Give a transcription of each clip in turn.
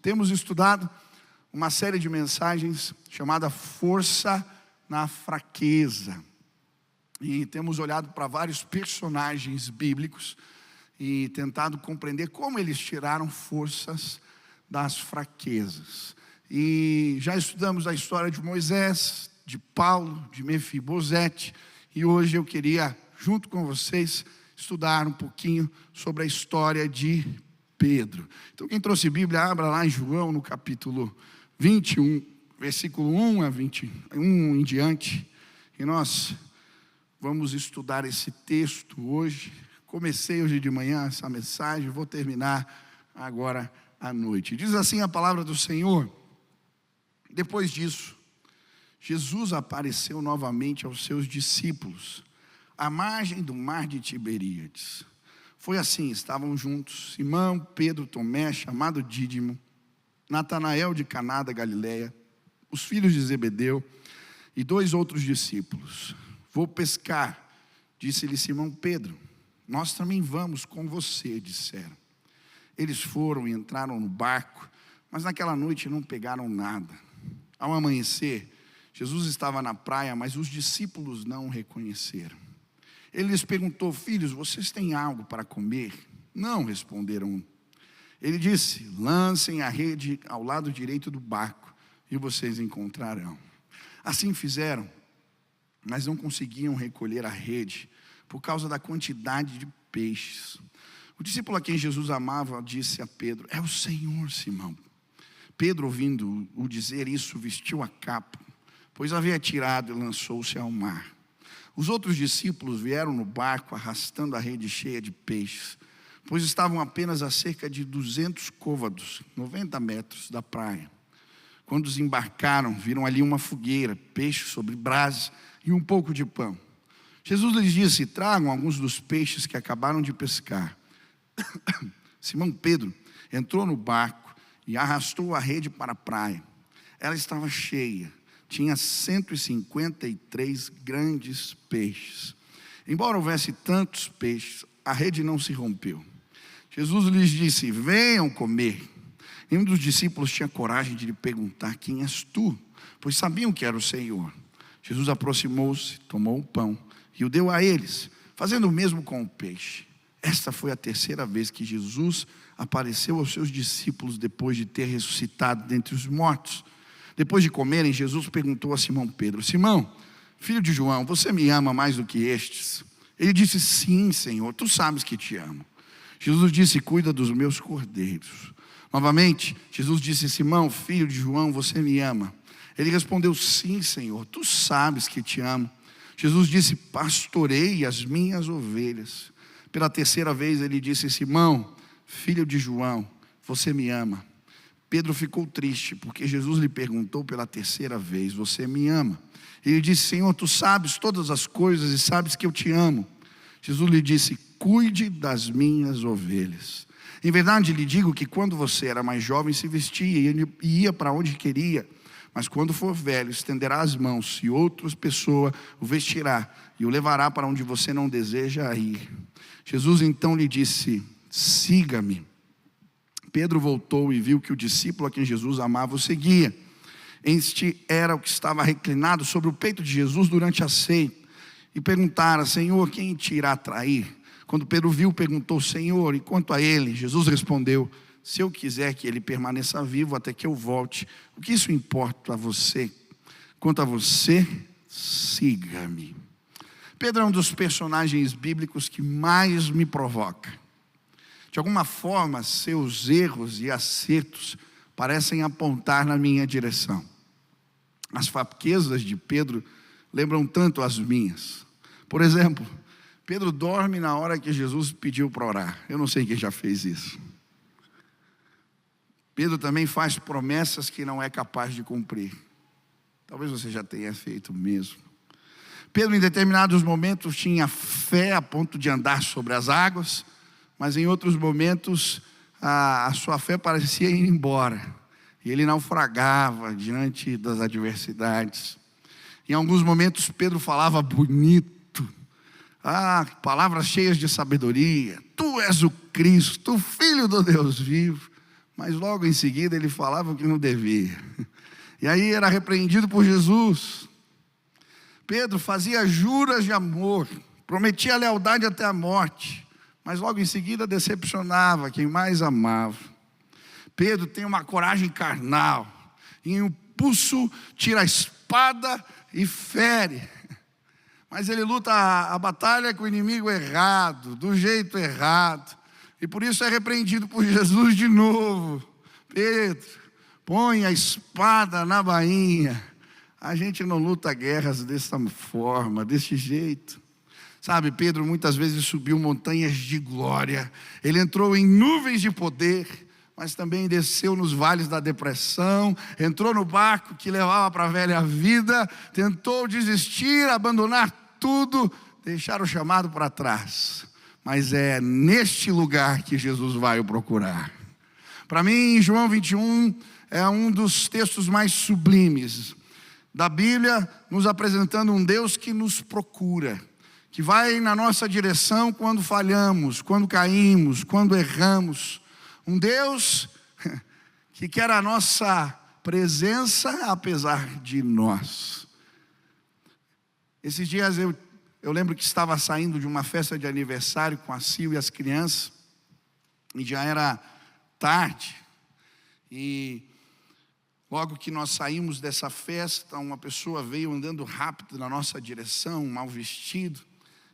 Temos estudado uma série de mensagens chamada Força na Fraqueza. E temos olhado para vários personagens bíblicos e tentado compreender como eles tiraram forças das fraquezas. E já estudamos a história de Moisés, de Paulo, de Mefibosete. E hoje eu queria, junto com vocês, estudar um pouquinho sobre a história de Pedro. Então quem trouxe Bíblia, abra lá em João, no capítulo 21, versículo 1 a 21 em diante. E nós vamos estudar esse texto hoje. Comecei hoje de manhã essa mensagem, vou terminar agora à noite. Diz assim a palavra do Senhor: depois disso, Jesus apareceu novamente aos seus discípulos, à margem do mar de Tiberíades. Foi assim, estavam juntos Simão, Pedro, Tomé, chamado Dídimo, Natanael de Caná da Galileia, os filhos de Zebedeu e 2 outros discípulos. Vou pescar, disse-lhe Simão Pedro. Nós também vamos com você, disseram. Eles foram e entraram no barco, mas naquela noite não pegaram nada. Ao amanhecer, Jesus estava na praia, mas os discípulos não o reconheceram. Ele lhes perguntou: filhos, vocês têm algo para comer? Não, responderam. Ele disse: lancem a rede ao lado direito do barco e vocês encontrarão. Assim fizeram, mas não conseguiam recolher a rede por causa da quantidade de peixes. O discípulo a quem Jesus amava disse a Pedro: é o Senhor, Simão. Pedro, ouvindo-o dizer isso, vestiu a capa, pois havia tirado e lançou-se ao mar. Os outros discípulos vieram no barco arrastando a rede cheia de peixes, pois estavam apenas a cerca de 200 côvados, 90 metros da praia. Quando desembarcaram, viram ali uma fogueira, peixe sobre brasas e um pouco de pão. Jesus lhes disse: tragam alguns dos peixes que acabaram de pescar. Simão Pedro entrou no barco e arrastou a rede para a praia. Ela estava cheia, tinha 153 grandes peixes. Embora houvesse tantos peixes, a rede não se rompeu. Jesus lhes disse: venham comer. Nenhum dos discípulos tinha coragem de lhe perguntar: quem és tu? Pois sabiam que era o Senhor. Jesus aproximou-se, tomou o pão e o deu a eles, fazendo o mesmo com o peixe. Esta foi a 3ª vez que Jesus apareceu aos seus discípulos depois de ter ressuscitado dentre os mortos. Depois de comerem, Jesus perguntou a Simão Pedro: Simão, filho de João, você me ama mais do que estes? Ele disse: sim, Senhor, tu sabes que te amo. Jesus disse: cuida dos meus cordeiros. Novamente, Jesus disse: Simão, filho de João, você me ama? Ele respondeu: sim, Senhor, tu sabes que te amo. Jesus disse: pastorei as minhas ovelhas. Pela 3ª vez ele disse: Simão, filho de João, você me ama? Pedro ficou triste, porque Jesus lhe perguntou pela 3ª vez: você me ama? Ele disse: Senhor, tu sabes todas as coisas e sabes que eu te amo. Jesus lhe disse: cuide das minhas ovelhas. Em verdade lhe digo que quando você era mais jovem se vestia e ia para onde queria. Mas quando for velho, estenderá as mãos e outra pessoa o vestirá e o levará para onde você não deseja ir. Jesus então lhe disse: siga-me. Pedro voltou e viu que o discípulo a quem Jesus amava o seguia. Este era o que estava reclinado sobre o peito de Jesus durante a ceia. E perguntara: Senhor, quem te irá trair? Quando Pedro viu, perguntou: Senhor, e quanto a ele? Jesus respondeu: se eu quiser que ele permaneça vivo até que eu volte, o que isso importa a você? Quanto a você, siga-me. Pedro é um dos personagens bíblicos que mais me provoca. De alguma forma, seus erros e acertos parecem apontar na minha direção. As fraquezas de Pedro lembram tanto as minhas. Por exemplo, Pedro dorme na hora que Jesus pediu para orar. Eu não sei quem já fez isso. Pedro também faz promessas que não é capaz de cumprir. Talvez você já tenha feito mesmo. Pedro, em determinados momentos, tinha fé a ponto de andar sobre as águas, mas em outros momentos a sua fé parecia ir embora. E ele naufragava diante das adversidades. Em alguns momentos Pedro falava bonito, palavras cheias de sabedoria: tu és o Cristo, o Filho do Deus vivo. mas logo em seguida ele falava o que não devia. E aí era repreendido por Jesus. Pedro fazia juras de amor, prometia lealdade até a morte, mas logo em seguida decepcionava quem mais amava. Pedro tem uma coragem carnal, em um pulso tira a espada e fere. Mas ele luta a batalha com o inimigo errado, do jeito errado. E por isso é repreendido por Jesus de novo. Pedro, põe a espada na bainha. A gente não luta guerras dessa forma, desse jeito. Sabe, Pedro muitas vezes subiu montanhas de glória. Ele entrou em nuvens de poder, mas também desceu nos vales da depressão, entrou no barco que levava para a velha vida, tentou desistir, abandonar tudo, deixar o chamado para trás. Mas é neste lugar que Jesus vai o procurar. Para mim, João 21 é um dos textos mais sublimes da Bíblia, nos apresentando um Deus que nos procura, que vai na nossa direção quando falhamos, quando caímos, quando erramos. Um Deus que quer a nossa presença apesar de nós. Esses dias eu lembro que estava saindo de uma festa de aniversário com a Sil e as crianças, e já era tarde, e logo que nós saímos dessa festa, uma pessoa veio andando rápido na nossa direção, mal vestido,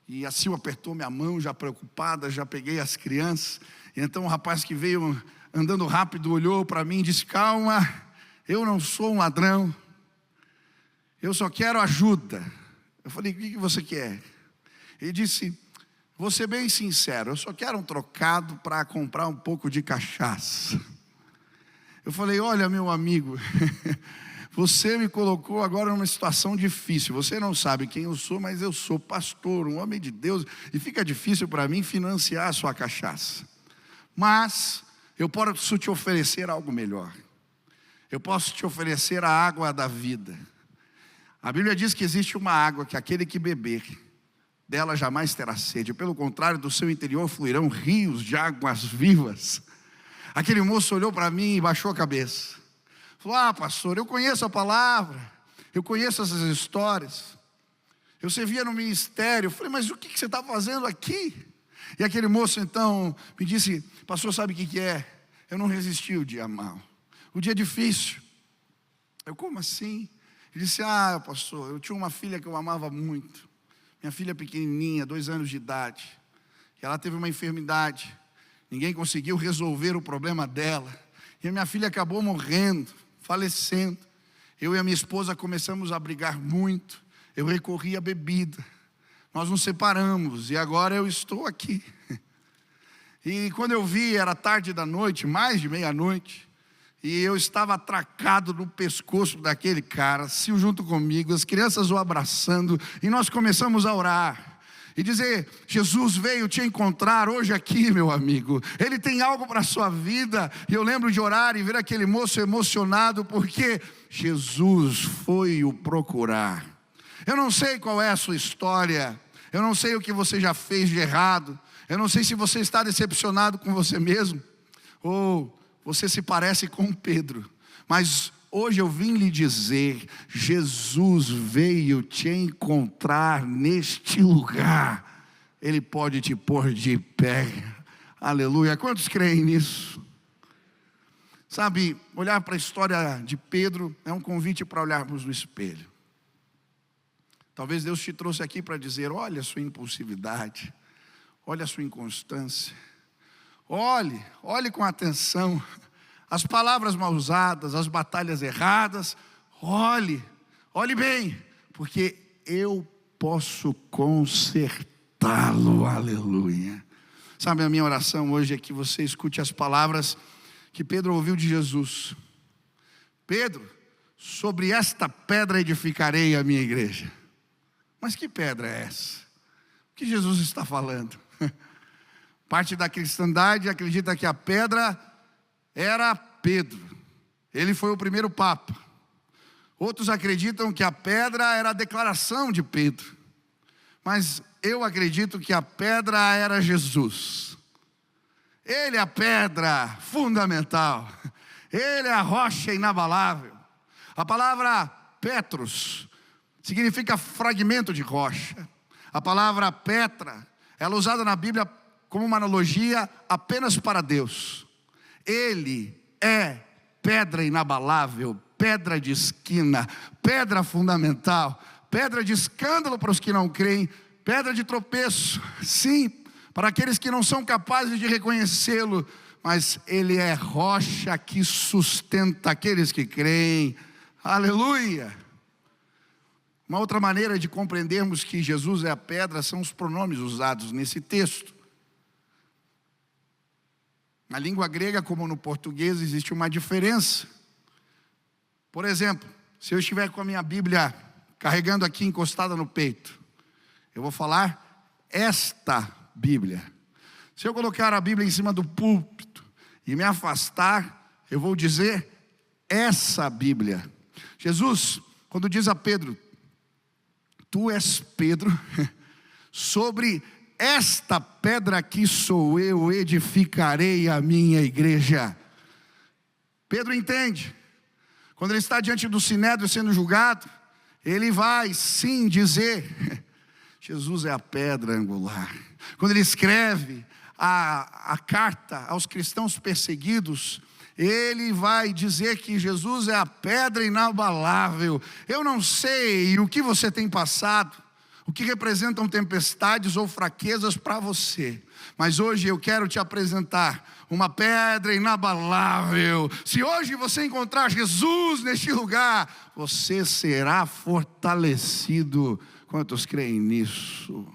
e a Sil apertou minha mão, já preocupada, já peguei as crianças. E então o rapaz que veio andando rápido olhou para mim e disse: calma, eu não sou um ladrão, eu só quero ajuda. Eu falei: o que você quer? Ele disse: vou ser bem sincero, eu só quero um trocado para comprar um pouco de cachaça. Eu falei: olha, meu amigo, você me colocou agora numa situação difícil. Você não sabe quem eu sou, mas eu sou pastor, um homem de Deus, e fica difícil para mim financiar a sua cachaça. Mas eu posso te oferecer algo melhor. Eu posso te oferecer a água da vida. A Bíblia diz que existe uma água que aquele que beber dela jamais terá sede. Pelo contrário, do seu interior fluirão rios de águas vivas. Aquele moço olhou para mim e baixou a cabeça. Falou: ah, pastor, eu conheço a palavra, eu conheço essas histórias, eu servia no ministério. Eu falei: mas o que você está fazendo aqui? E aquele moço então me disse: pastor, sabe o que é? Eu não resisti o dia mau, o dia difícil. Eu: como assim? Ele disse: ah, pastor, eu tinha uma filha que eu amava muito, minha filha pequenininha, 2 anos de idade, e ela teve uma enfermidade, ninguém conseguiu resolver o problema dela, e a minha filha acabou morrendo, falecendo. Eu e a minha esposa começamos a brigar muito, eu recorri à bebida, nós nos separamos e agora eu estou aqui. E quando eu vi, era tarde da noite, mais de meia-noite, e eu estava atracado no pescoço daquele cara, Sil junto comigo, as crianças o abraçando, e nós começamos a orar e dizer: Jesus veio te encontrar hoje aqui, meu amigo, Ele tem algo para a sua vida. E eu lembro de orar e ver aquele moço emocionado, porque Jesus foi o procurar. Eu não sei qual é a sua história, eu não sei o que você já fez de errado, eu não sei se você está decepcionado com você mesmo, ou você se parece com Pedro, mas hoje eu vim lhe dizer: Jesus veio te encontrar neste lugar. Ele pode te pôr de pé. Aleluia. Quantos creem nisso? Sabe, olhar para a história de Pedro é um convite para olharmos no espelho. Talvez Deus te trouxe aqui para dizer: olha a sua impulsividade, olha a sua inconstância, olhe com atenção as palavras mal usadas, as batalhas erradas. Olhe bem, porque eu posso consertá-lo. Aleluia. Sabe, a minha oração hoje é que você escute as palavras que Pedro ouviu de Jesus. Pedro, sobre esta pedra edificarei a minha igreja. Mas que pedra é essa? O que Jesus está falando? Parte da cristandade acredita que a pedra era Pedro. Ele foi o primeiro papa. Outros acreditam que a pedra era a declaração de Pedro. Mas eu acredito que a pedra era Jesus. Ele é a pedra fundamental. Ele é a rocha inabalável. A palavra Petros significa fragmento de rocha. A palavra Petra, ela é usada na Bíblia como uma analogia apenas para Deus. Ele é pedra inabalável, pedra de esquina, pedra fundamental, pedra de escândalo para os que não creem, pedra de tropeço, sim, para aqueles que não são capazes de reconhecê-lo, mas Ele é rocha que sustenta aqueles que creem. Aleluia! Uma outra maneira de compreendermos que Jesus é a pedra são os pronomes usados nesse texto. Na língua grega, como no português, existe uma diferença. Por exemplo, se eu estiver com a minha Bíblia carregando aqui encostada no peito, eu vou falar esta Bíblia. Se eu colocar a Bíblia em cima do púlpito e me afastar, eu vou dizer essa Bíblia. Jesus, quando diz a Pedro, tu és Pedro, sobre esta pedra aqui sou eu, edificarei a minha igreja. Pedro entende, quando ele está diante do Sinédrio sendo julgado, ele vai sim dizer, Jesus é a pedra angular. Quando ele escreve a carta aos cristãos perseguidos, ele vai dizer que Jesus é a pedra inabalável. Eu não sei o que você tem passado, o que representam tempestades ou fraquezas para você, mas hoje eu quero te apresentar uma pedra inabalável. Se hoje você encontrar Jesus neste lugar, você será fortalecido. Quantos creem nisso?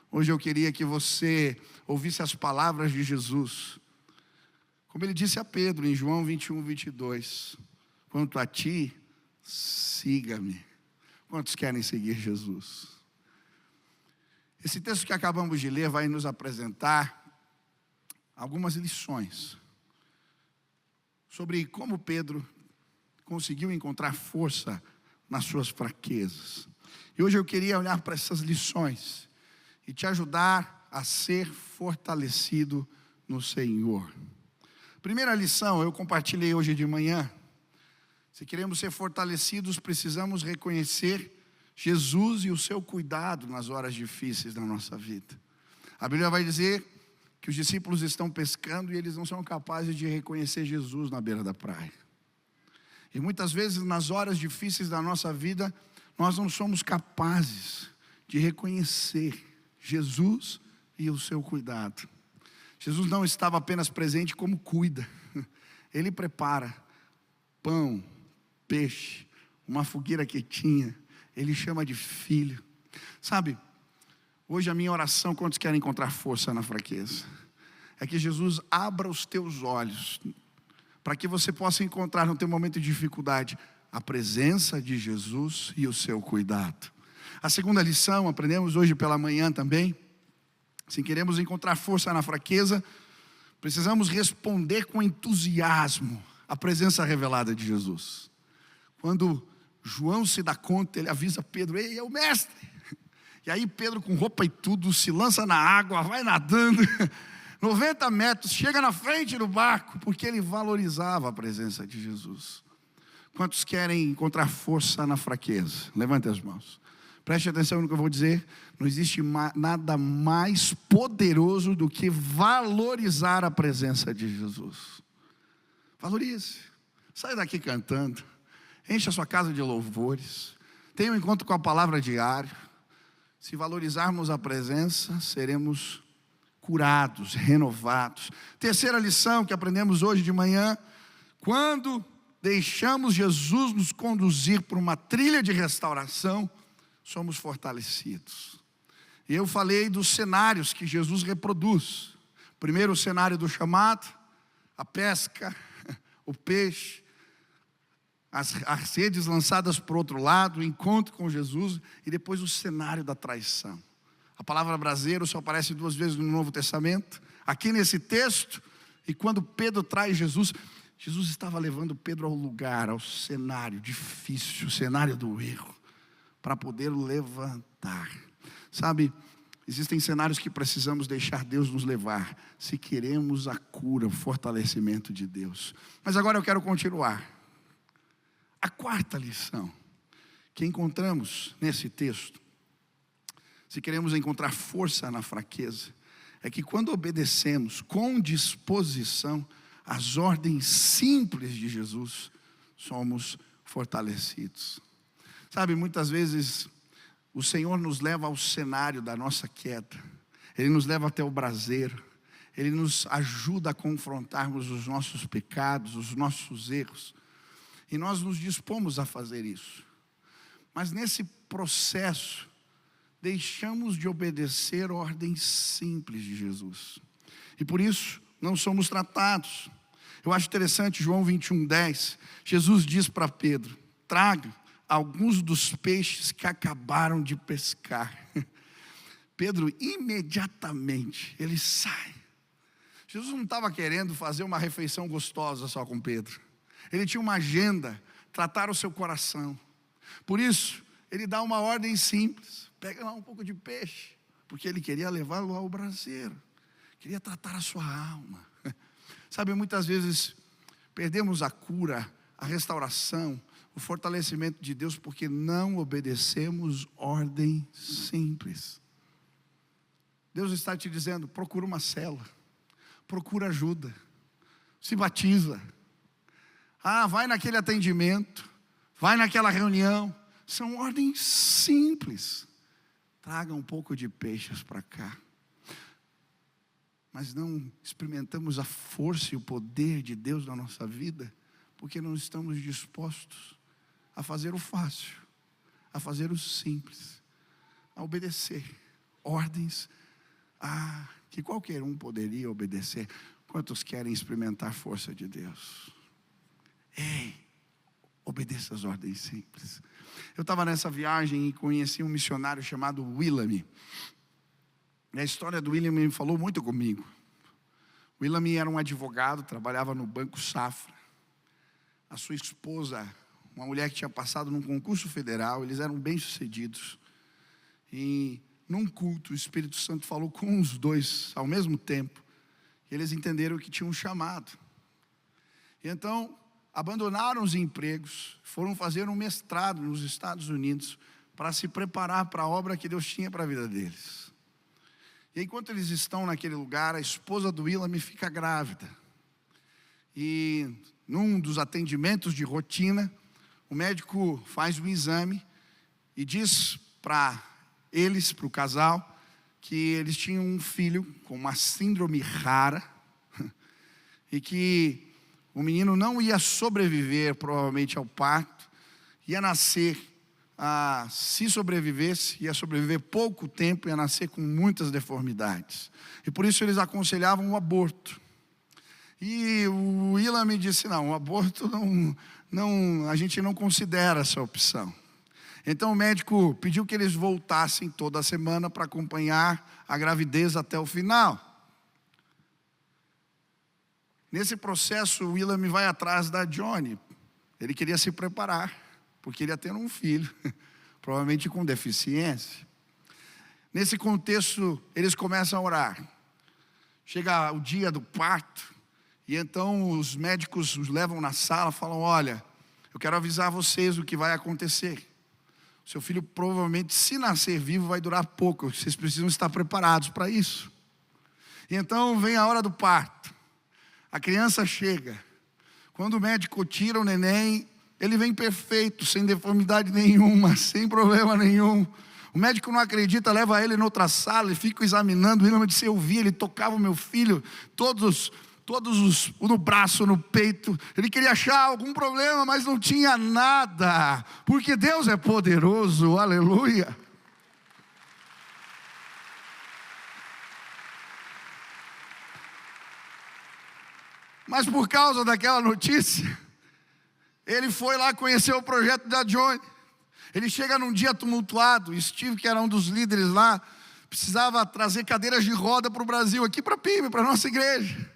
Hoje eu queria que você ouvisse as palavras de Jesus, como ele disse a Pedro em João 21, 22, quanto a ti, siga-me. Quantos querem seguir Jesus? Esse texto que acabamos de ler vai nos apresentar algumas lições sobre como Pedro conseguiu encontrar força nas suas fraquezas. E hoje eu queria olhar para essas lições e te ajudar a ser fortalecido no Senhor. Primeira lição, eu compartilhei hoje de manhã. Se queremos ser fortalecidos, precisamos reconhecer Jesus e o seu cuidado nas horas difíceis da nossa vida. A Bíblia vai dizer que os discípulos estão pescando e eles não são capazes de reconhecer Jesus na beira da praia. E muitas vezes nas horas difíceis da nossa vida, nós não somos capazes de reconhecer Jesus e o seu cuidado. Jesus não estava apenas presente como cuida. Ele prepara pão, peixe, uma fogueira quietinha. Ele chama de filho. Sabe, hoje a minha oração, quantos querem encontrar força na fraqueza? É que Jesus abra os teus olhos, para que você possa encontrar no teu momento de dificuldade, a presença de Jesus e o seu cuidado. A segunda lição, aprendemos hoje pela manhã também. Se queremos encontrar força na fraqueza, precisamos responder com entusiasmo à presença revelada de Jesus. Quando João se dá conta, ele avisa Pedro, ei, é o mestre. E aí Pedro, com roupa e tudo, se lança na água, vai nadando 90 metros, chega na frente do barco, porque ele valorizava a presença de Jesus. Quantos querem encontrar força na fraqueza? Levante as mãos. Preste atenção no que eu vou dizer. Não existe nada mais poderoso do que valorizar a presença de Jesus. Valorize. Sai daqui cantando. Enche a sua casa de louvores. Tenha um encontro com a palavra diário. Se valorizarmos a presença, seremos curados, renovados. Terceira lição que aprendemos hoje de manhã. Quando deixamos Jesus nos conduzir por uma trilha de restauração, somos fortalecidos. E eu falei dos cenários que Jesus reproduz. Primeiro o cenário do chamado, a pesca, o peixe, as redes lançadas para o outro lado, o encontro com Jesus, e depois o cenário da traição. A palavra braseiro só aparece 2 vezes no Novo Testamento, aqui nesse texto, e quando Pedro traz Jesus, Jesus estava levando Pedro ao lugar, ao cenário difícil, o cenário do erro, para poder levantar. Sabe, Existem cenários que precisamos deixar Deus nos levar, se queremos a cura, o fortalecimento de Deus. Mas agora eu quero continuar. A quarta lição que encontramos nesse texto, se queremos encontrar força na fraqueza, é que quando obedecemos com disposição às ordens simples de Jesus, somos fortalecidos. Sabe, muitas vezes o Senhor nos leva ao cenário da nossa queda, Ele nos leva até o braseiro, Ele nos ajuda a confrontarmos os nossos pecados, os nossos erros, e nós nos dispomos a fazer isso. Mas nesse processo, deixamos de obedecer ordens simples de Jesus, e por isso não somos tratados. Eu acho interessante, João 21:10, Jesus diz para Pedro: traga alguns dos peixes que acabaram de pescar. Pedro imediatamente, ele sai. Jesus não estava querendo fazer uma refeição gostosa só com Pedro. Ele tinha uma agenda, tratar o seu coração. Por isso, ele dá uma ordem simples: pega lá um pouco de peixe, porque ele queria levá-lo ao braseiro, queria tratar a sua alma. Sabe, muitas vezes perdemos a cura, a restauração, o fortalecimento de Deus porque não obedecemos ordem simples. Deus está te dizendo: procura uma célula, procura ajuda, se batiza, vai naquele atendimento, vai naquela reunião. São ordens simples. Traga um pouco de peixes para cá. Mas não experimentamos a força e o poder de Deus na nossa vida, porque não estamos dispostos a fazer o fácil, a fazer o simples, a obedecer ordens que qualquer um poderia obedecer. Quantos querem experimentar a força de Deus? Ei, obedeça as ordens simples. Eu estava nessa viagem e conheci um missionário chamado William. E a história do William me falou muito comigo. William era um advogado, trabalhava no Banco Safra. A sua esposa, uma mulher que tinha passado num concurso federal, eles eram bem-sucedidos. E num culto, o Espírito Santo falou com os dois ao mesmo tempo. E eles entenderam que tinham um chamado. E então, abandonaram os empregos, foram fazer um mestrado nos Estados Unidos para se preparar para a obra que Deus tinha para a vida deles. E enquanto eles estão naquele lugar, a esposa do William fica grávida. E num dos atendimentos de rotina, o médico faz um exame e diz para eles, para o casal, que eles tinham um filho com uma síndrome rara e que o menino não ia sobreviver provavelmente ao parto, ia nascer, se sobrevivesse, ia sobreviver pouco tempo, ia nascer com muitas deformidades. E por isso eles aconselhavam o aborto. E o William me disse: não, o aborto a gente não considera essa opção. Então o médico pediu que eles voltassem toda semana para acompanhar a gravidez até o final. Nesse processo, o William vai atrás da Johnny. Ele queria se preparar, porque ele ia ter um filho, provavelmente com deficiência. Nesse contexto, eles começam a orar. Chega o dia do parto, e então os médicos os levam na sala, falam: olha, eu quero avisar vocês o que vai acontecer. Seu filho provavelmente, se nascer vivo, vai durar pouco. Vocês precisam estar preparados para isso. E então vem a hora do parto. A criança chega. Quando o médico tira o neném, ele vem perfeito, sem deformidade nenhuma, sem problema nenhum. O médico não acredita, leva ele em outra sala e fica examinando. Ele me disse: eu vi, ele tocava o meu filho, todos no braço, no peito. Ele queria achar algum problema, mas não tinha nada, porque Deus é poderoso, aleluia. Mas por causa daquela notícia, ele foi lá conhecer o projeto da Johnny. Ele chega num dia tumultuado. Steve, que era um dos líderes lá, precisava trazer cadeiras de roda para o Brasil, aqui para a PIB, para a nossa igreja.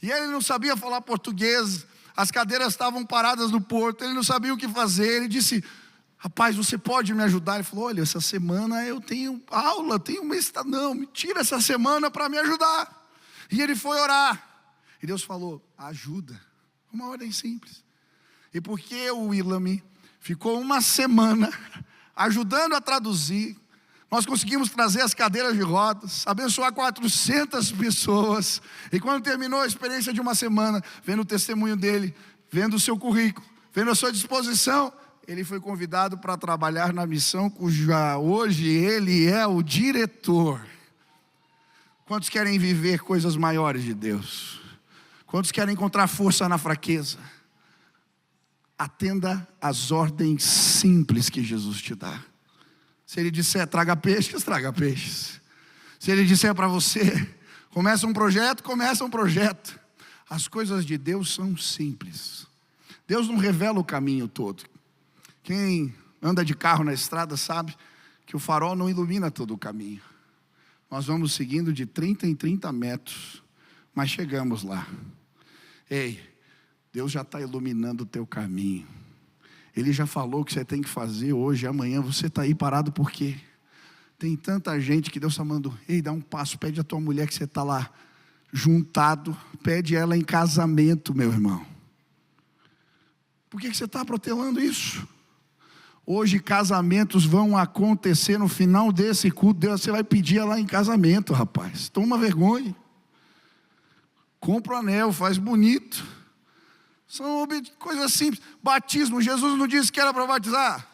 E ele não sabia falar português, as cadeiras estavam paradas no porto, ele não sabia o que fazer. Ele disse: rapaz, você pode me ajudar? Ele falou, olha, essa semana eu tenho aula, tenho uma... Não, me tira essa semana para me ajudar. E ele foi orar. E Deus falou, ajuda. Uma ordem simples. E porque o Willam ficou uma semana ajudando a traduzir, nós conseguimos trazer as cadeiras de rodas, abençoar 400 pessoas. E quando terminou a experiência de uma semana, vendo o testemunho dele, vendo o seu currículo, vendo a sua disposição, ele foi convidado para trabalhar na missão, cuja hoje ele é o diretor. Quantos querem viver coisas maiores de Deus? Quantos querem encontrar força na fraqueza? Atenda às ordens simples que Jesus te dá. Se Ele disser, traga peixes, traga peixes. Se Ele disser para você, começa um projeto. As coisas de Deus são simples. Deus não revela o caminho todo. Quem anda de carro na estrada sabe que o farol não ilumina todo o caminho. Nós vamos seguindo de 30 em 30 metros, mas chegamos lá. Ei, Deus já está iluminando o teu caminho. Ele já falou o que você tem que fazer hoje, amanhã. Você está aí parado por quê? Tem tanta gente que Deus está mandando. Ei, dá um passo, pede a tua mulher que você está lá juntado. Pede ela em casamento, meu irmão. Por que você está protelando isso? Hoje casamentos vão acontecer no final desse culto. Deus, você vai pedir ela em casamento, rapaz. Toma vergonha. Compra o anel, faz bonito. São coisas simples. Batismo, Jesus não disse que era para batizar.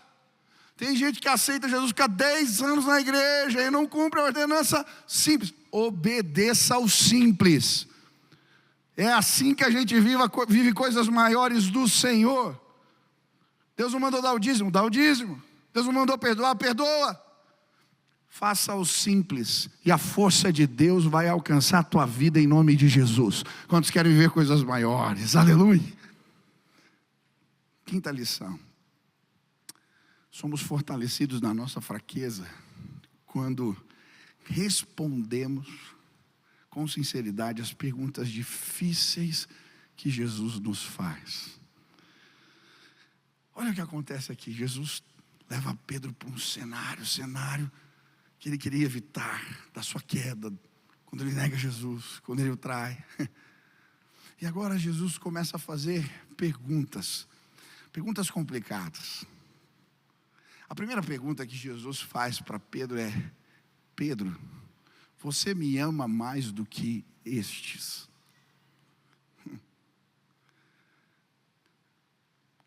Tem gente que aceita Jesus, fica 10 anos na igreja e não cumpre a ordenança simples. Obedeça ao simples. É assim que a gente vive coisas maiores do Senhor. Deus não mandou dar o dízimo, dá o dízimo. Deus não mandou perdoar, perdoa. Faça o simples e a força de Deus vai alcançar a tua vida em nome de Jesus. Quantos querem viver coisas maiores? Aleluia. Quinta lição. Somos fortalecidos na nossa fraqueza quando respondemos com sinceridade as perguntas difíceis que Jesus nos faz. Olha o que acontece aqui. Jesus leva Pedro para um cenário que ele queria evitar, da sua queda, quando ele nega Jesus, quando ele o trai. E agora Jesus começa a fazer perguntas complicadas. A primeira pergunta que Jesus faz para Pedro é: Pedro, você me ama mais do que estes?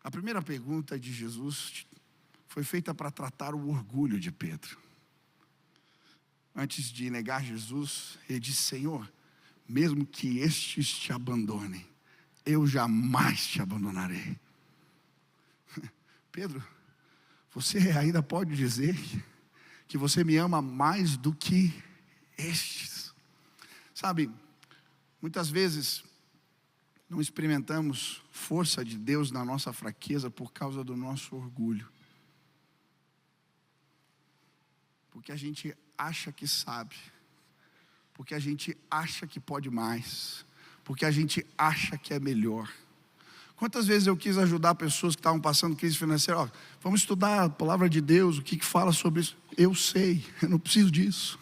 A primeira pergunta de Jesus foi feita para tratar o orgulho de Pedro. Antes de negar Jesus, ele disse: Senhor, mesmo que estes te abandonem, eu jamais te abandonarei. Pedro, você ainda pode dizer que você me ama mais do que estes? Sabe, muitas vezes não experimentamos força de Deus na nossa fraqueza por causa do nosso orgulho. Porque a gente acha que sabe. Porque a gente acha que pode mais. Porque a gente acha que é melhor. Quantas vezes eu quis ajudar pessoas que estavam passando crise financeira? Ó, vamos estudar a palavra de Deus, o que fala sobre isso. Eu sei, eu não preciso disso.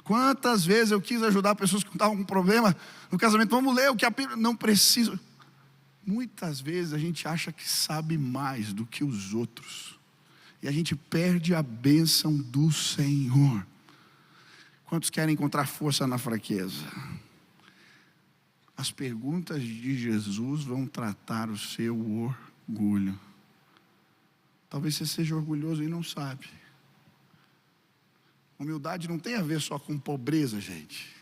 Quantas vezes eu quis ajudar pessoas que estavam com problema no casamento? Vamos ler o que a Bíblia... Não preciso. Muitas vezes a gente acha que sabe mais do que os outros. E a gente perde a bênção do Senhor. Quantos querem encontrar força na fraqueza? As perguntas de Jesus vão tratar o seu orgulho. Talvez você seja orgulhoso e não sabe. Humildade não tem a ver só com pobreza, gente.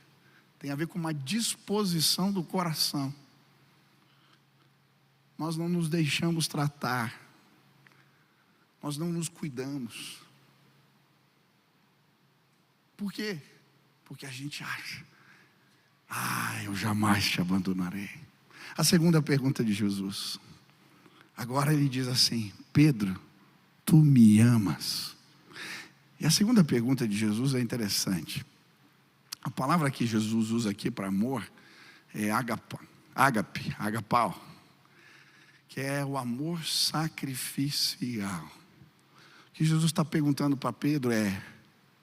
Tem a ver com uma disposição do coração. Nós não nos deixamos tratar. Nós não nos cuidamos. Por quê? Porque a gente acha: eu jamais te abandonarei. A segunda pergunta de Jesus. Agora ele diz assim: Pedro, tu me amas? E a segunda pergunta de Jesus é interessante. A palavra que Jesus usa aqui para amor é agapau, que é o amor sacrificial. que Jesus está perguntando para Pedro é: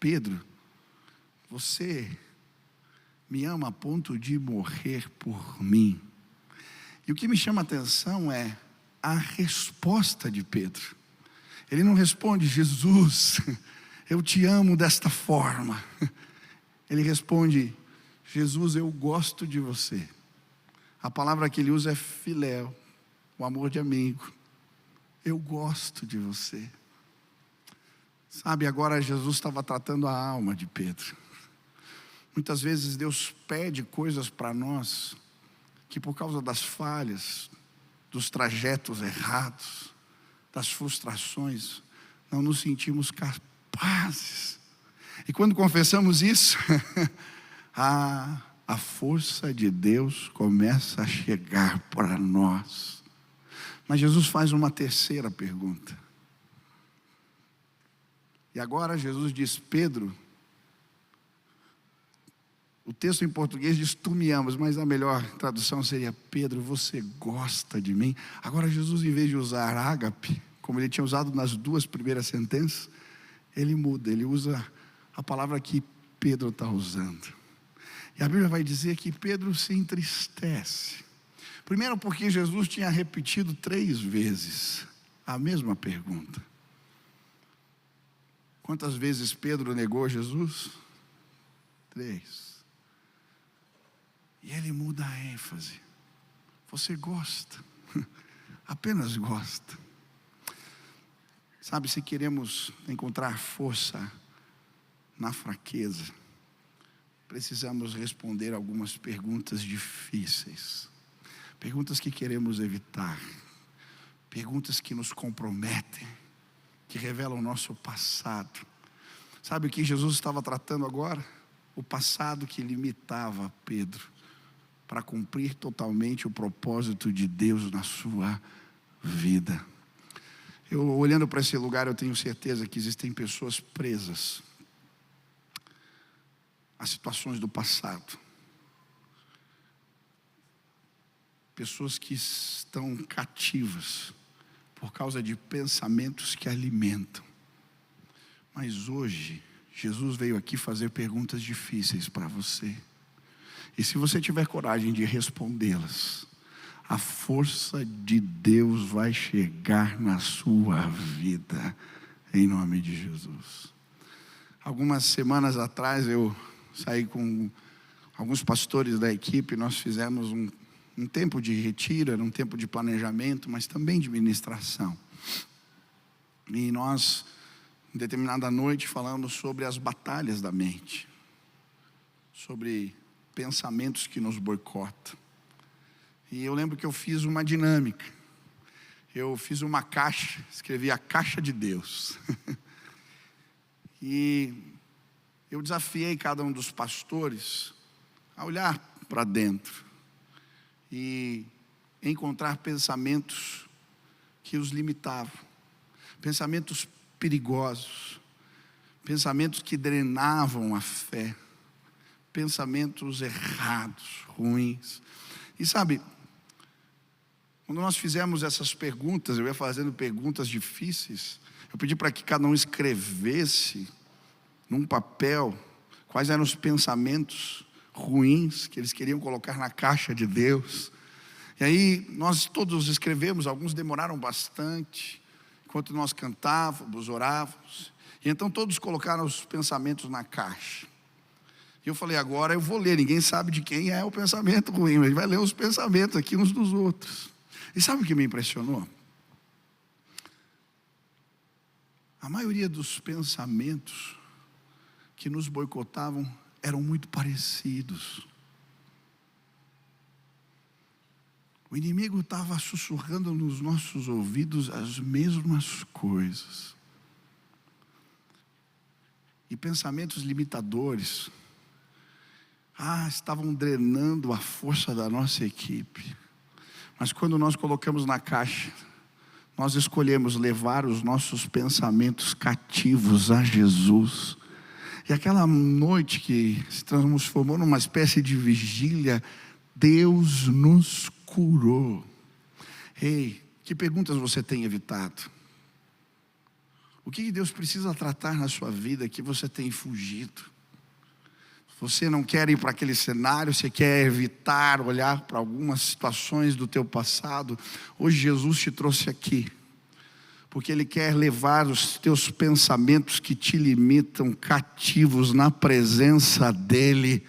Pedro, você me ama a ponto de morrer por mim? E o que me chama a atenção é a resposta de Pedro. Ele não responde: Jesus, eu te amo desta forma. Ele responde: Jesus, eu gosto de você. A palavra que ele usa é filéu, o amor de amigo. Eu gosto de você. Sabe, agora Jesus estava tratando a alma de Pedro. Muitas vezes Deus pede coisas para nós que, por causa das falhas, dos trajetos errados, das frustrações, não nos sentimos capazes. E quando confessamos isso, a força de Deus começa a chegar para nós. Mas Jesus faz uma terceira pergunta. E agora Jesus diz: Pedro, o texto em português diz: tu me amas, mas a melhor tradução seria: Pedro, você gosta de mim? Agora Jesus, em vez de usar ágape, como ele tinha usado nas duas primeiras sentenças, ele muda, ele usa a palavra que Pedro está usando. E a Bíblia vai dizer que Pedro se entristece. Primeiro porque Jesus tinha repetido 3 vezes a mesma pergunta. Quantas vezes Pedro negou Jesus? 3. E ele muda a ênfase. Você gosta, apenas gosta. Sabe, se queremos encontrar força na fraqueza, precisamos responder algumas perguntas difíceis. Perguntas que queremos evitar. Perguntas que nos comprometem, que revelam o nosso passado. Sabe o que Jesus estava tratando agora? O passado que limitava Pedro para cumprir totalmente o propósito de Deus na sua vida. Eu, olhando para esse lugar, eu tenho certeza que existem pessoas presas a situações do passado. Pessoas que estão cativas por causa de pensamentos que alimentam. Mas hoje, Jesus veio aqui fazer perguntas difíceis para você. E se você tiver coragem de respondê-las, a força de Deus vai chegar na sua vida, em nome de Jesus. Algumas semanas atrás eu saí com alguns pastores da equipe, nós fizemos um tempo de retiro, era um tempo de planejamento, mas também de ministração. E nós, em determinada noite, falamos sobre as batalhas da mente, sobre pensamentos que nos boicotam. E eu lembro que eu fiz uma dinâmica. Eu fiz uma caixa, escrevi a caixa de Deus. E eu desafiei cada um dos pastores a olhar para dentro e encontrar pensamentos que os limitavam, pensamentos perigosos, pensamentos que drenavam a fé, pensamentos errados, ruins. E sabe, quando nós fizemos essas perguntas, eu ia fazendo perguntas difíceis, eu pedi para que cada um escrevesse num papel quais eram os pensamentos ruins que eles queriam colocar na caixa de Deus. E aí nós todos escrevemos, alguns demoraram bastante, enquanto nós cantávamos, orávamos. E então todos colocaram os pensamentos na caixa. E eu falei: agora eu vou ler, ninguém sabe de quem é o pensamento ruim, mas a gente vai ler os pensamentos aqui uns dos outros. E sabe o que me impressionou? A maioria dos pensamentos que nos boicotavam eram muito parecidos. O inimigo estava sussurrando nos nossos ouvidos as mesmas coisas. E pensamentos limitadores estavam drenando a força da nossa equipe. Mas quando nós colocamos na caixa, nós escolhemos levar os nossos pensamentos cativos a Jesus. E aquela noite que se transformou numa espécie de vigília, Deus nos curou. Ei, que perguntas você tem evitado? O que Deus precisa tratar na sua vida que você tem fugido? Você não quer ir para aquele cenário, você quer evitar olhar para algumas situações do teu passado. Hoje Jesus te trouxe aqui, porque Ele quer levar os teus pensamentos que te limitam cativos na presença dEle.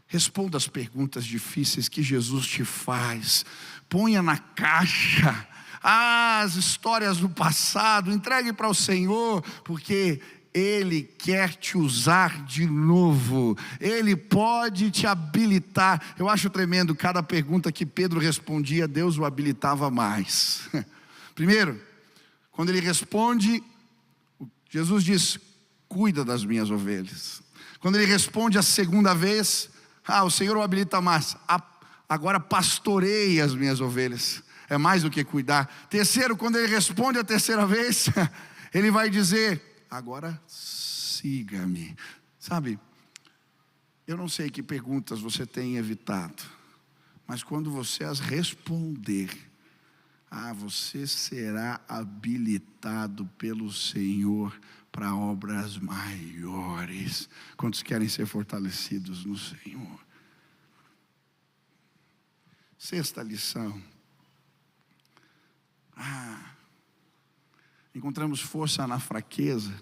Responda as perguntas difíceis que Jesus te faz. Ponha na caixa as histórias do passado, entregue para o Senhor, porque Ele quer te usar de novo. Ele pode te habilitar. Eu acho tremendo, cada pergunta que Pedro respondia, Deus o habilitava mais. Primeiro, quando ele responde, Jesus diz: cuida das minhas ovelhas. Quando ele responde a segunda vez, o Senhor o habilita mais. Agora pastoreie as minhas ovelhas. É mais do que cuidar. Terceiro, quando ele responde a terceira vez, ele vai dizer: agora siga-me. Sabe, eu não sei que perguntas você tem evitado, mas quando você as responder, você será habilitado pelo Senhor para obras maiores. Quantos querem ser fortalecidos no Senhor? Sexta lição. Encontramos força na fraqueza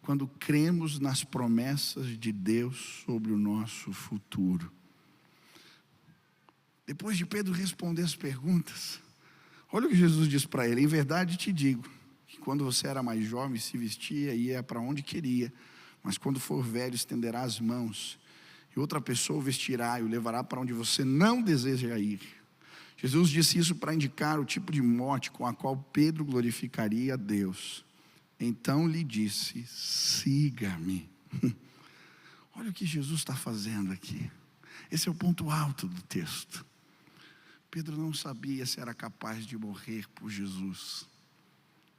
quando cremos nas promessas de Deus sobre o nosso futuro. Depois de Pedro responder as perguntas, olha o que Jesus diz para ele: em verdade te digo, que quando você era mais jovem, se vestia e ia para onde queria, mas quando for velho, estenderá as mãos, e outra pessoa o vestirá e o levará para onde você não deseja ir. Jesus disse isso para indicar o tipo de morte com a qual Pedro glorificaria a Deus. Então lhe disse: siga-me. Olha o que Jesus está fazendo aqui. Esse é o ponto alto do texto. Pedro não sabia se era capaz de morrer por Jesus.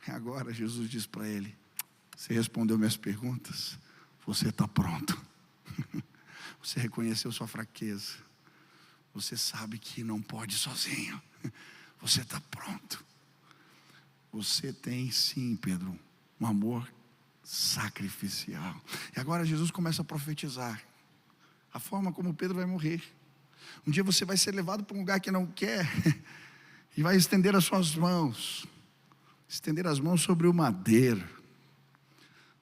Agora Jesus diz para ele: você respondeu minhas perguntas, você está pronto. Você reconheceu sua fraqueza, você sabe que não pode sozinho, você está pronto. Você tem sim, Pedro, um amor sacrificial. E agora Jesus começa a profetizar a forma como Pedro vai morrer. Um dia você vai ser levado para um lugar que não quer e vai estender as suas mãos, estender as mãos sobre o madeiro.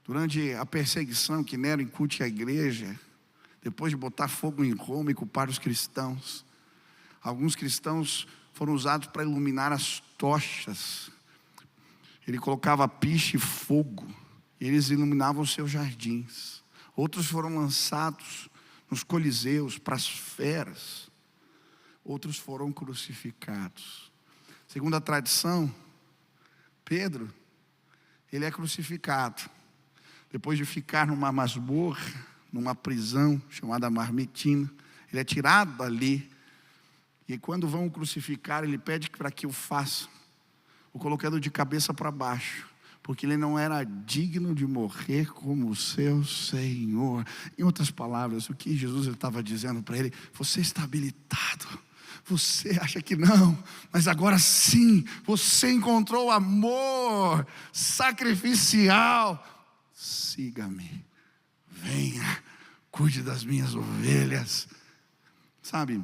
Durante a perseguição que Nero incute à igreja, depois de botar fogo em Roma e culpar os cristãos, alguns cristãos foram usados para iluminar as tochas. Ele colocava piche e fogo, e eles iluminavam os seus jardins. Outros foram lançados nos coliseus para as feras. Outros foram crucificados. Segundo a tradição, Pedro, ele é crucificado depois de ficar numa masmorra, numa prisão chamada Marmitina. Ele é tirado dali, e quando vão o crucificar, ele pede para que o façam, o colocando de cabeça para baixo, porque ele não era digno de morrer como o seu Senhor. Em outras palavras, o que Jesus estava dizendo para ele: você está habilitado. Você acha que não, mas agora sim, você encontrou amor sacrificial. Siga-me, venha, cuide das minhas ovelhas. Sabe,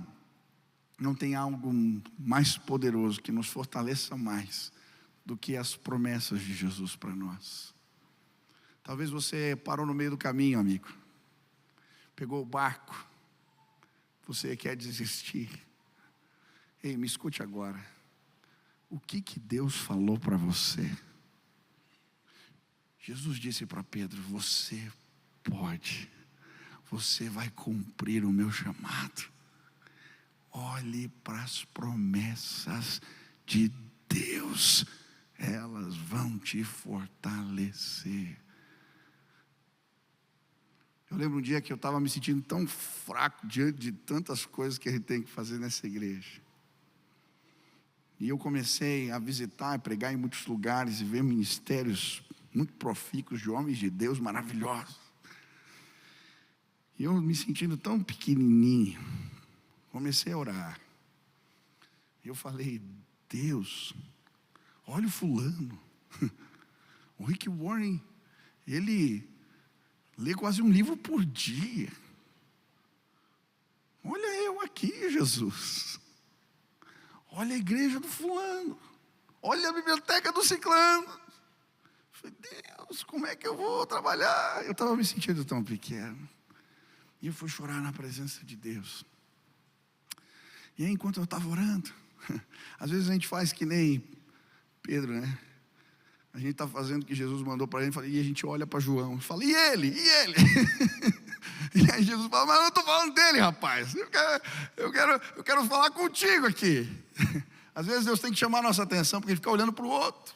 não tem algo mais poderoso que nos fortaleça mais do que as promessas de Jesus para nós. Talvez você parou no meio do caminho, amigo, pegou o barco, você quer desistir. Ei, me escute agora. O que Deus falou para você? Jesus disse para Pedro: você pode, você vai cumprir o meu chamado. Olhe para as promessas de Deus, elas vão te fortalecer. Eu lembro um dia que eu estava me sentindo tão fraco diante de tantas coisas que a gente tem que fazer nessa igreja. E eu comecei a visitar, pregar em muitos lugares e ver ministérios muito profícuos de homens de Deus maravilhosos. E eu me sentindo tão pequenininho, comecei a orar. Eu falei: Deus, olha o fulano, O Rick Warren, ele lê quase um livro por dia. Olha eu aqui, Jesus. Olha a igreja do fulano. Olha a biblioteca do ciclano. Eu falei, Deus, como é que eu vou trabalhar? Eu estava me sentindo tão pequeno. E eu fui chorar na presença de Deus. E aí, enquanto eu estava orando, às vezes a gente faz que nem Pedro, né? A gente está fazendo o que Jesus mandou para ele, e a gente olha para João e fala, e ele? E ele? E aí Jesus fala, mas eu não estou falando dele, rapaz. Eu quero falar contigo aqui. Às vezes Deus tem que chamar a nossa atenção, porque ele fica olhando para o outro.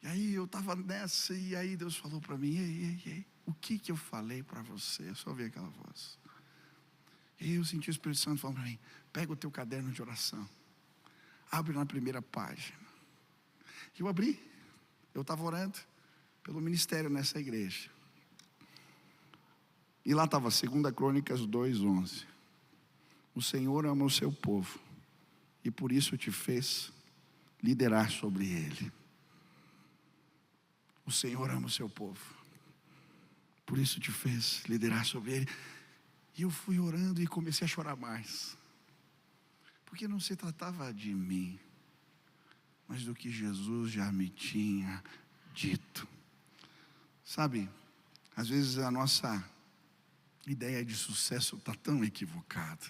E aí eu estava nessa, e aí Deus falou para mim, ei, o que eu falei para você? Eu só ouvi aquela voz. E aí eu senti o Espírito Santo falando para mim, pega o teu caderno de oração, abre na primeira página. Eu abri, eu estava orando pelo ministério nessa igreja. E lá estava 2 Crônicas 2:11. O Senhor ama o seu povo, e por isso te fez liderar sobre ele. O Senhor ama o seu povo, por isso te fez liderar sobre ele. E eu fui orando e comecei a chorar mais. Porque não se tratava de mim, mas do que Jesus já me tinha dito. Sabe, às vezes a nossa ideia de sucesso está tão equivocada.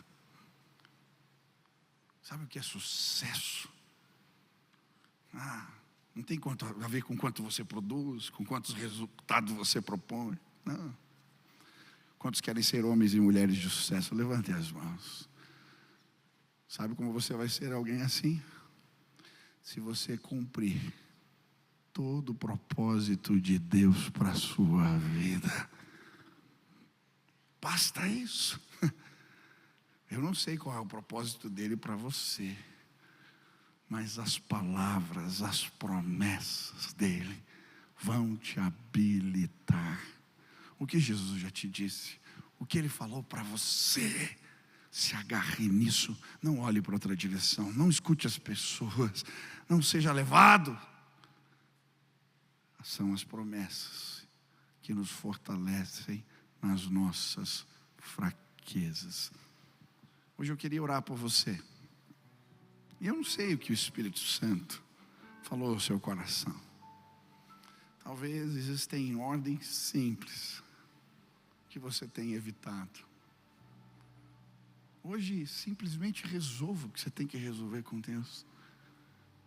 Sabe o que é sucesso? Não tem a ver com quanto você produz, com quantos resultados você propõe. Não. Quantos querem ser homens e mulheres de sucesso? Levantem as mãos. Sabe como você vai ser alguém assim? Se você cumprir todo o propósito de Deus para a sua vida. Basta isso. Eu não sei qual é o propósito dele para você, mas as palavras, as promessas dele vão te habilitar. O que Jesus já te disse, o que ele falou para você, se agarre nisso, não olhe para outra direção, não escute as pessoas, não seja levado. São as promessas que nos fortalecem nas nossas fraquezas. Hoje eu queria orar por você. E eu não sei o que o Espírito Santo falou ao seu coração. Talvez existem ordens simples que você tem evitado. Hoje simplesmente resolva o que você tem que resolver com Deus.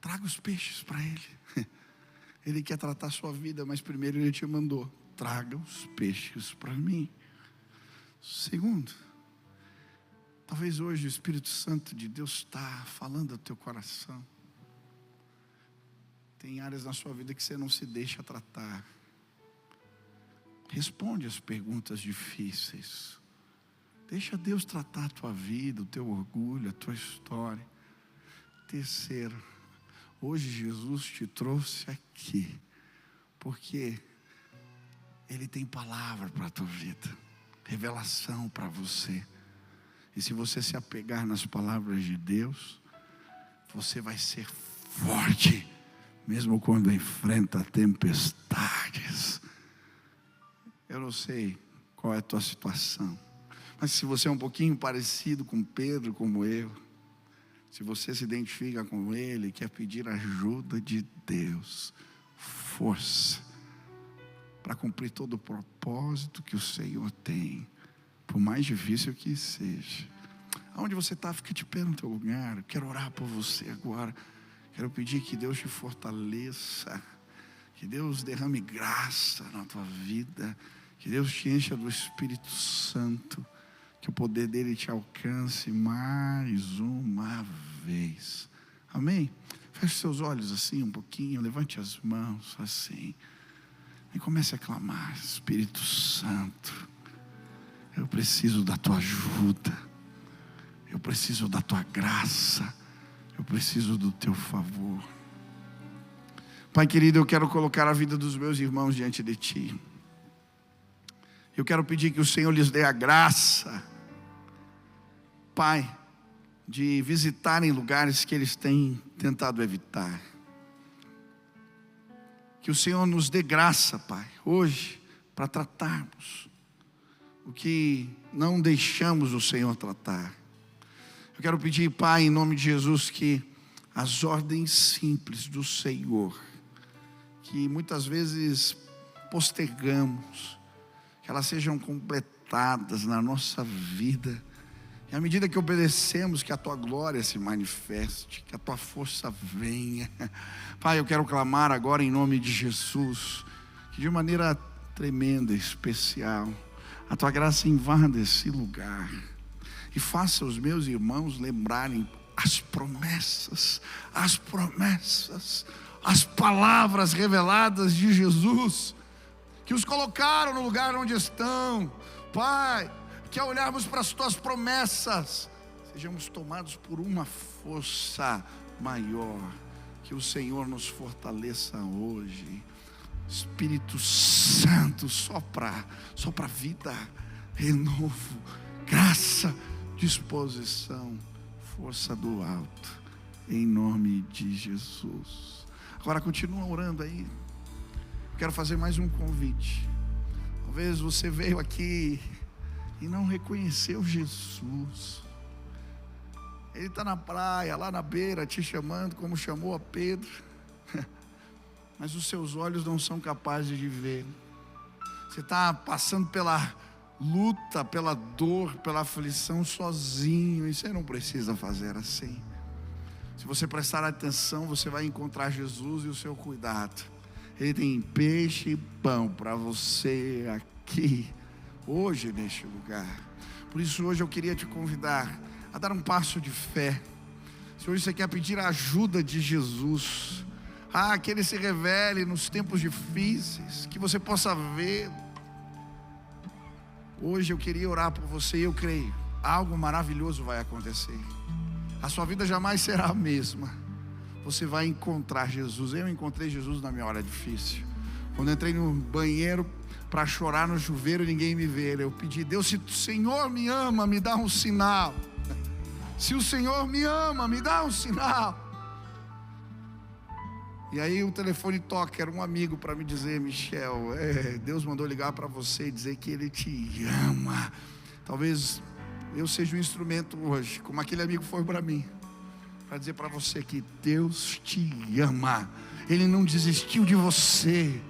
Traga os peixes para Ele. Ele quer tratar a sua vida, mas primeiro Ele te mandou, traga os peixes para mim. Segundo, talvez hoje o Espírito Santo de Deus está falando ao teu coração. Tem áreas na sua vida que você não se deixa tratar. Responde as perguntas difíceis. Deixa Deus tratar a tua vida, o teu orgulho, a tua história. Terceiro, hoje Jesus te trouxe aqui, porque Ele tem palavra para a tua vida, revelação para você. E se você se apegar nas palavras de Deus, você vai ser forte, mesmo quando enfrenta tempestades. Eu não sei qual é a tua situação, mas se você é um pouquinho parecido com Pedro, como eu, se você se identifica com ele, quer pedir ajuda de Deus, força, para cumprir todo o propósito que o Senhor tem, por mais difícil que seja. Aonde você está, fica de pé no teu lugar. Eu quero orar por você agora. Quero pedir que Deus te fortaleça, que Deus derrame graça na tua vida, que Deus te encha do Espírito Santo, que o poder dele te alcance mais uma vez. Amém? Feche seus olhos assim um pouquinho, levante as mãos assim e comece a clamar: Espírito Santo, eu preciso da tua ajuda, eu preciso da tua graça, eu preciso do teu favor. Pai querido, eu quero colocar a vida dos meus irmãos diante de ti. Eu quero pedir que o Senhor lhes dê a graça, Pai, de visitarem lugares que eles têm tentado evitar. Que o Senhor nos dê graça, Pai, hoje, para tratarmos o que não deixamos o Senhor tratar. Eu quero pedir, Pai, em nome de Jesus, que as ordens simples do Senhor, que muitas vezes postergamos, que elas sejam completadas na nossa vida, e à medida que obedecemos, que a Tua glória se manifeste, que a Tua força venha. Pai, eu quero clamar agora em nome de Jesus, que de maneira tremenda, especial, a Tua graça invada esse lugar, e faça os meus irmãos lembrarem as promessas, as palavras reveladas de Jesus, que os colocaram no lugar onde estão. Pai, que ao olharmos para as Tuas promessas, sejamos tomados por uma força maior. Que o Senhor nos fortaleça hoje. Espírito Santo, sopra vida, renovo, graça, disposição, força do alto, em nome de Jesus. Agora continua orando aí. Quero fazer mais um convite. Talvez você veio aqui e não reconheceu Jesus. Ele está na praia, lá na beira, te chamando como chamou a Pedro, mas os seus olhos não são capazes de ver. Você está passando pela luta, pela dor, pela aflição sozinho, e você não precisa fazer assim. Se você prestar atenção, você vai encontrar Jesus e o seu cuidado. Ele tem peixe e pão para você aqui, hoje, neste lugar. Por isso hoje eu queria te convidar a dar um passo de fé. Se hoje você quer pedir a ajuda de Jesus, que Ele se revele nos tempos difíceis, que você possa ver. Hoje eu queria orar por você e eu creio, algo maravilhoso vai acontecer. A sua vida jamais será a mesma. Você vai encontrar Jesus. Eu encontrei Jesus na minha hora difícil. Quando eu entrei no banheiro para chorar no chuveiro e ninguém me vê, eu pedi: Deus, se o Senhor me ama, me dá um sinal. Se o Senhor me ama, me dá um sinal. E aí o telefone toca, era um amigo para me dizer: Michel, Deus mandou ligar para você e dizer que Ele te ama. Talvez eu seja um instrumento hoje, como aquele amigo foi para mim, para dizer para você que Deus te ama. Ele não desistiu de você.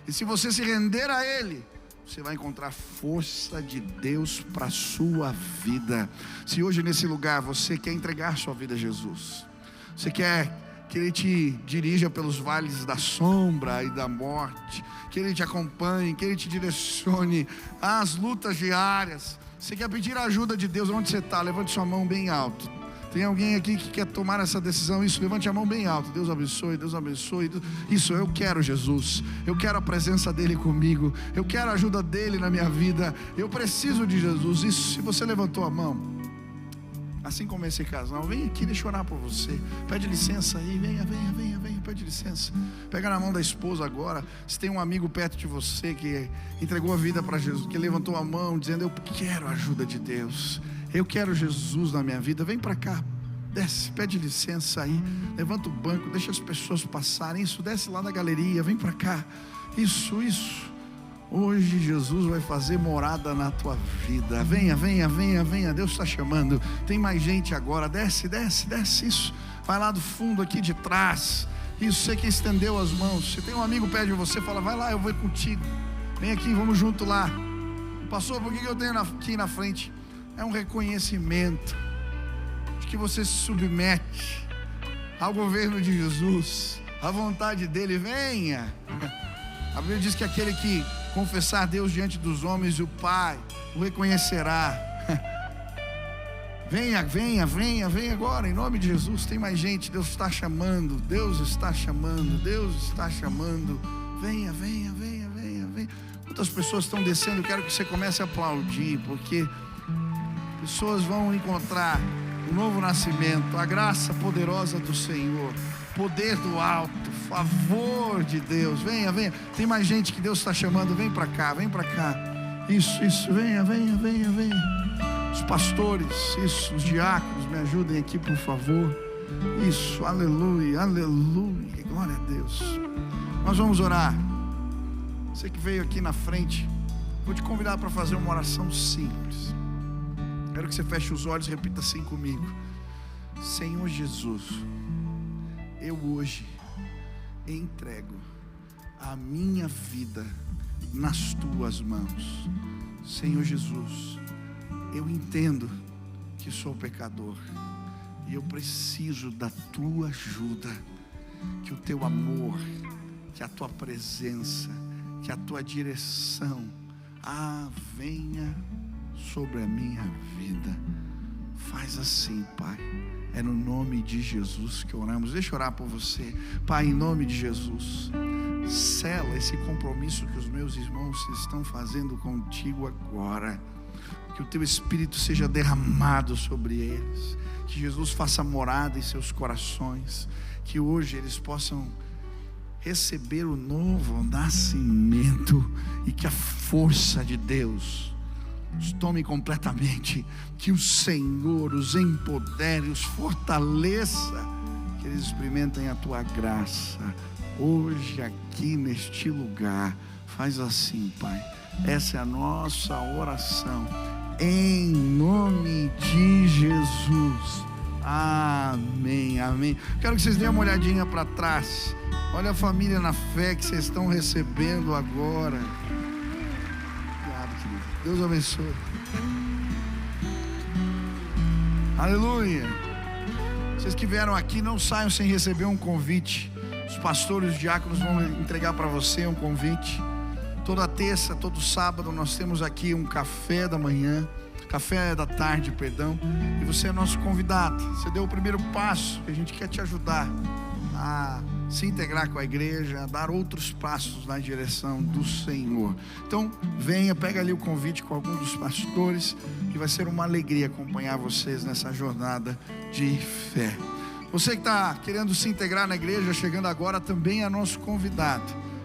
E se você se render a Ele, você vai encontrar força de Deus para a sua vida. Se hoje nesse lugar você quer entregar sua vida a Jesus, você quer que Ele te dirija pelos vales da sombra e da morte, que Ele te acompanhe, que Ele te direcione às lutas diárias, você quer pedir a ajuda de Deus, onde você está? Levante sua mão bem alto. Tem alguém aqui que quer tomar essa decisão? Isso, levante a mão bem alto. Deus abençoe, Deus abençoe. Isso, eu quero Jesus. Eu quero a presença dEle comigo. Eu quero a ajuda dEle na minha vida. Eu preciso de Jesus. Isso, se você levantou a mão, assim como esse casal, vem aqui, deixa eu orar por você. Pede licença aí, venha, pede licença. Pega na mão da esposa agora. Se tem um amigo perto de você que entregou a vida para Jesus, que levantou a mão dizendo: eu quero a ajuda de Deus, eu quero Jesus na minha vida, vem para cá, desce, pede licença aí, levanta o banco, deixa as pessoas passarem. Isso, desce lá na galeria, vem para cá. Isso. Hoje Jesus vai fazer morada na tua vida. Venha, Deus está chamando. Tem mais gente agora, desce, isso. Vai lá do fundo aqui de trás. Isso, você que estendeu as mãos. Se tem um amigo perto de você, fala: vai lá, eu vou contigo. Vem aqui, vamos junto lá. Pastor, por que eu tenho aqui na frente? É um reconhecimento de que você se submete ao governo de Jesus, à vontade dEle. Venha. A Bíblia diz que aquele que confessar Deus diante dos homens, o Pai o reconhecerá. Venha agora, em nome de Jesus. Tem mais gente, Deus está chamando. Venha. Muitas pessoas estão descendo. Eu quero que você comece a aplaudir, porque pessoas vão encontrar o novo nascimento, a graça poderosa do Senhor, poder do alto, favor de Deus. Venha. Tem mais gente que Deus está chamando. Vem para cá. Isso, venha. Os pastores, isso, os diáconos, me ajudem aqui, por favor. Isso, aleluia, glória a Deus. Nós vamos orar. Você que veio aqui na frente, vou te convidar para fazer uma oração simples. Quero que você feche os olhos e repita assim comigo: Senhor Jesus, eu hoje entrego a minha vida nas tuas mãos. Senhor Jesus, eu entendo que sou pecador e eu preciso da tua ajuda, que o teu amor, que a tua presença, que a tua direção venha sobre a minha vida. Faz assim, Pai. É no nome de Jesus que oramos. Deixa eu orar por você. Pai, em nome de Jesus, sela esse compromisso que os meus irmãos estão fazendo contigo agora. Que o teu Espírito seja derramado sobre eles. Que Jesus faça morada em seus corações. Que hoje eles possam receber o novo nascimento. E que a força de Deus os tome completamente. Que o Senhor os empodere, os fortaleça. Que eles experimentem a tua graça hoje aqui neste lugar. Faz assim, Pai. Essa é a nossa oração, em nome de Jesus. Amém, amém. Quero que vocês deem uma olhadinha para trás. Olha a família na fé que vocês estão recebendo agora. Obrigado, querido. Deus abençoe. Aleluia. Vocês que vieram aqui, não saiam sem receber um convite. Os pastores, os diáconos vão entregar para você um convite. Toda terça, todo sábado nós temos aqui um café da manhã, café da tarde, perdão. E você é nosso convidado. Você deu o primeiro passo, a gente quer te ajudar a se integrar com a igreja, a dar outros passos na direção do Senhor. Então venha, pega ali o convite com algum dos pastores, que vai ser uma alegria acompanhar vocês nessa jornada de fé. Você que está querendo se integrar na igreja, chegando agora, também é nosso convidado.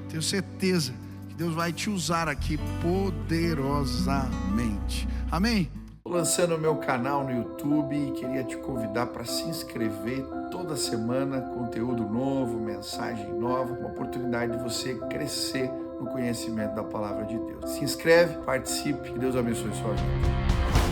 Tenho certeza que Deus vai te usar aqui poderosamente. Amém? Estou lançando o meu canal no YouTube e queria te convidar para se inscrever. Toda semana, conteúdo novo, mensagem nova, uma oportunidade de você crescer no conhecimento da palavra de Deus. Se inscreve, participe, que Deus abençoe sua vida.